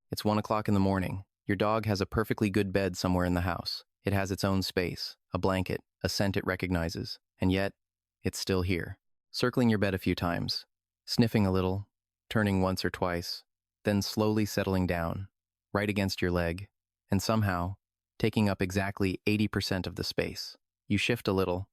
It's 1 o'clock in the morning. Your dog has a perfectly good bed somewhere in the house. It has its own space, a blanket, a scent it recognizes, and yet, it's still here. Circling your bed a few times, sniffing a little, turning once or twice, then slowly settling down, right against your leg, and somehow, taking up exactly 80% of the space. You shift a little,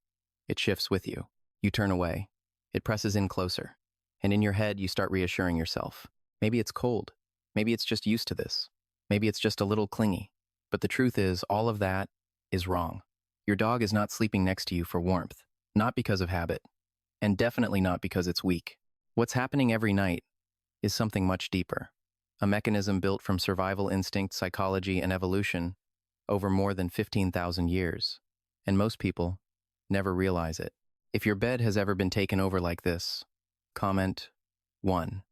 it shifts with you. You turn away, it presses in closer, and in your head you start reassuring yourself. Maybe it's cold, maybe it's just used to this, maybe it's just a little clingy. But the truth is, all of that is wrong. Your dog is not sleeping next to you for warmth, not because of habit, and definitely not because it's weak. What's happening every night is something much deeper, a mechanism built from survival instinct, psychology, and evolution over more than 15,000 years, and most people never realize it. If your bed has ever been taken over like this, comment 1.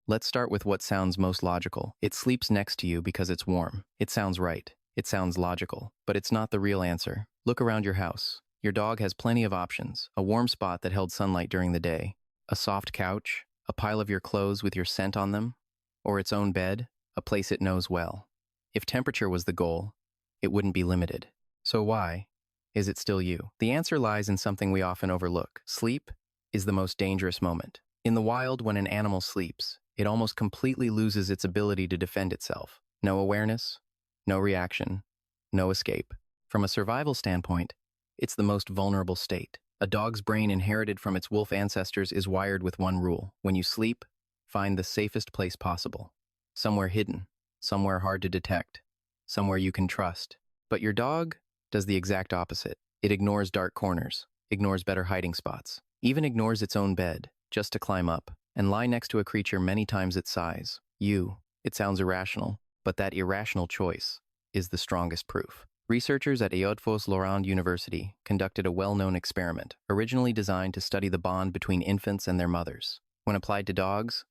Let's start with what sounds most logical. It sleeps next to you because it's warm. It sounds right. It sounds logical, but it's not the real answer. Look around your house. Your dog has plenty of options: a warm spot that held sunlight during the day, a soft couch, a pile of your clothes with your scent on them, or its own bed, a place it knows well. If temperature was the goal, it wouldn't be limited. So why is it still you? The answer lies in something we often overlook. Sleep is the most dangerous moment. In the wild, when an animal sleeps, it almost completely loses its ability to defend itself. No awareness, no reaction, no escape. From a survival standpoint, it's the most vulnerable state. A dog's brain inherited from its wolf ancestors is wired with one rule: when you sleep, find the safest place possible. Somewhere hidden, somewhere hard to detect, somewhere you can trust. But your dog does the exact opposite. It ignores dark corners, ignores better hiding spots, even ignores its own bed, just to climb up and lie next to a creature many times its size. It sounds irrational, but that irrational choice is the strongest proof. Researchers at Audfos-Lorand University conducted a well-known experiment, originally designed to study the bond between infants and their mothers. When applied to dogs,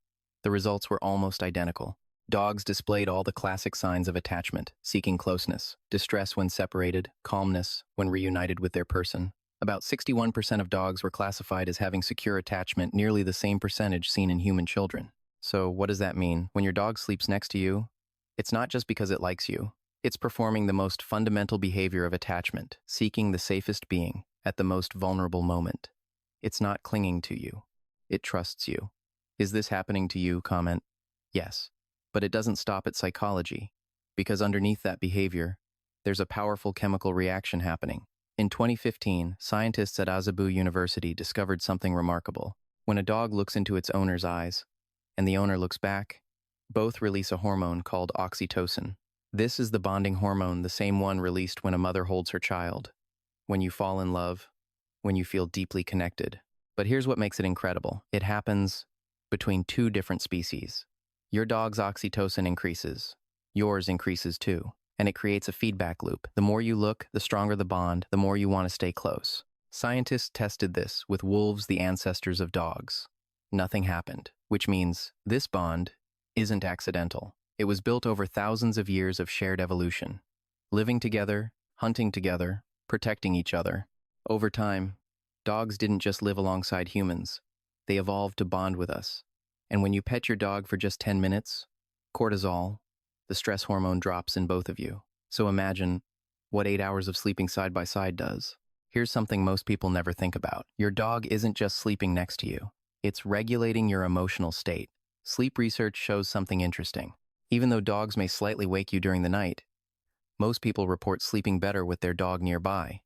the results were almost identical. Dogs displayed all the classic signs of attachment: seeking closeness, distress when separated, calmness when reunited with their person. About 61% of dogs were classified as having secure attachment, nearly the same percentage seen in human children. So what does that mean? When your dog sleeps next to you, it's not just because it likes you. It's performing the most fundamental behavior of attachment, seeking the safest being at the most vulnerable moment. It's not clinging to you. It trusts you. Is this happening to you? Comment yes. But it doesn't stop at psychology, because underneath that behavior, there's a powerful chemical reaction happening. In 2015, scientists at Azabu University discovered something remarkable. When a dog looks into its owner's eyes, and the owner looks back, both release a hormone called oxytocin. This is the bonding hormone, the same one released when a mother holds her child, when you fall in love, when you feel deeply connected. But here's what makes it incredible. It happens between two different species. Your dog's oxytocin increases, yours increases too, and it creates a feedback loop. The more you look, the stronger the bond, the more you want to stay close. Scientists tested this with wolves, the ancestors of dogs. Nothing happened, which means this bond isn't accidental. It was built over thousands of years of shared evolution. Living together, hunting together, protecting each other. Over time, dogs didn't just live alongside humans. They evolved to bond with us. And when you pet your dog for just 10 minutes, cortisol, the stress hormone, drops in both of you. So imagine what 8 hours of sleeping side by side does. Here's something most people never think about. Your dog isn't just sleeping next to you. It's regulating your emotional state. Sleep research shows something interesting. Even though dogs may slightly wake you during the night, most people report sleeping better with their dog nearby.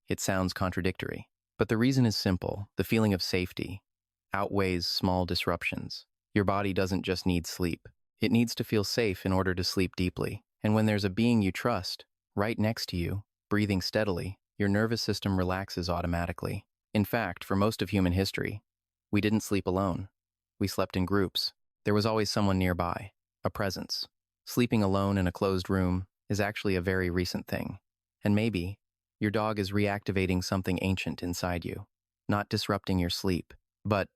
It sounds contradictory, but the reason is simple. The feeling of safety outweighs small disruptions. Your body doesn't just need sleep. It needs to feel safe in order to sleep deeply. And when there's a being you trust, right next to you, breathing steadily, your nervous system relaxes automatically. In fact, for most of human history, we didn't sleep alone. We slept in groups. There was always someone nearby, a presence. Sleeping alone in a closed room is actually a very recent thing. And maybe your dog is reactivating something ancient inside you, not disrupting your sleep, but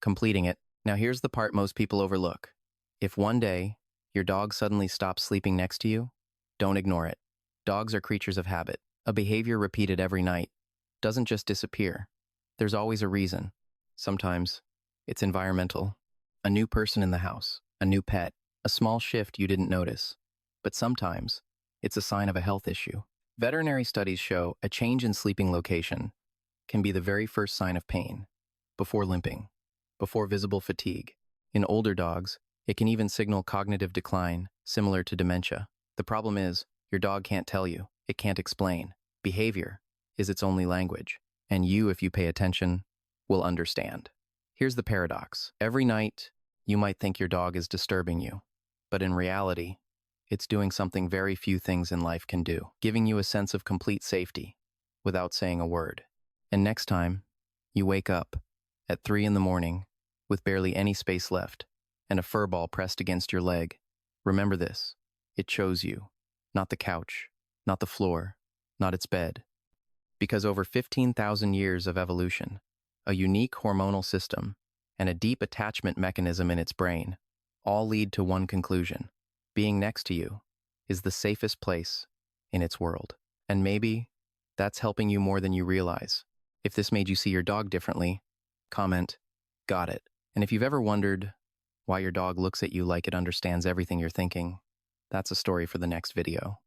completing it. Now here's the part most people overlook. If one day your dog suddenly stops sleeping next to you, don't ignore it. Dogs are creatures of habit. A behavior repeated every night doesn't just disappear. There's always a reason. Sometimes it's environmental. A new person in the house, a new pet, A small shift you didn't notice. But sometimes, it's a sign of a health issue. Veterinary studies show a change in sleeping location can be the very first sign of pain, before limping, before visible fatigue. In older dogs, it can even signal cognitive decline, similar to dementia. The problem is, your dog can't tell you, it can't explain. Behavior is its only language, and you, if you pay attention, will understand. Here's the paradox. Every night, you might think your dog is disturbing you, but in reality, it's doing something very few things in life can do, giving you a sense of complete safety without saying a word. And next time, you wake up at 3 in the morning with barely any space left and a fur ball pressed against your leg, remember this. It chose you, not the couch, not the floor, not its bed. Because over 15,000 years of evolution, a unique hormonal system, and a deep attachment mechanism in its brain all lead to one conclusion. Being next to you is the safest place in its world. And maybe that's helping you more than you realize. If this made you see your dog differently, comment, "Got it." And if you've ever wondered why your dog looks at you like it understands everything you're thinking, that's a story for the next video.